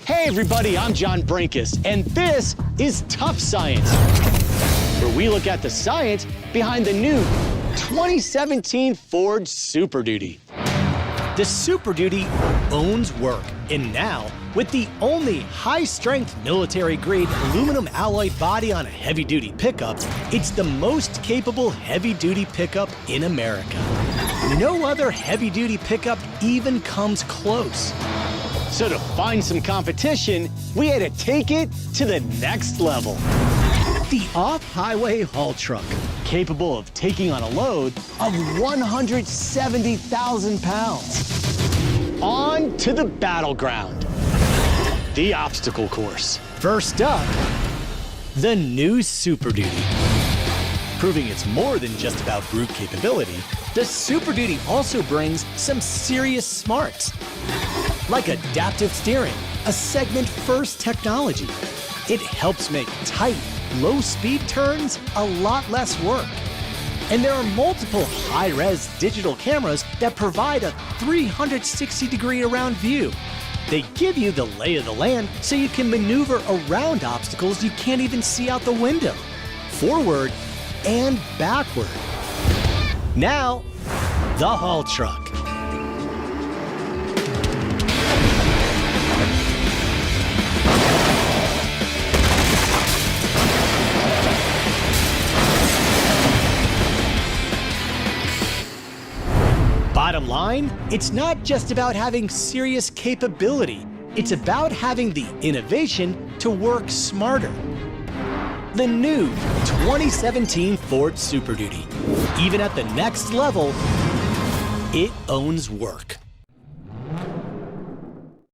Hey everybody, I'm John Brinkus, and this is Tough Science, where we look at the science behind the new 2017 Ford Super Duty. The Super Duty owns work, and now, with the only high-strength military-grade aluminum alloy body on a heavy-duty pickup, it's the most capable heavy-duty pickup in America. No other heavy-duty pickup even comes close. So to find some competition, we had to take it to the next level. The off-highway haul truck, capable of taking on a load of 170,000 pounds. On to the battleground, the obstacle course. First up, the new Super Duty. Proving it's more than just about brute capability, the Super Duty also brings some serious smarts, like adaptive steering, a segment-first technology. It helps make tight, low-speed turns a lot less work. And there are multiple high-res digital cameras that provide a 360-degree around view. They give you the lay of the land so you can maneuver around obstacles you can't even see out the window, forward and backward. Now, the haul truck. Bottom line, it's not just about having serious capability. It's about having the innovation to work smarter. The new 2017 Ford Super Duty. Even at the next level, it owns work.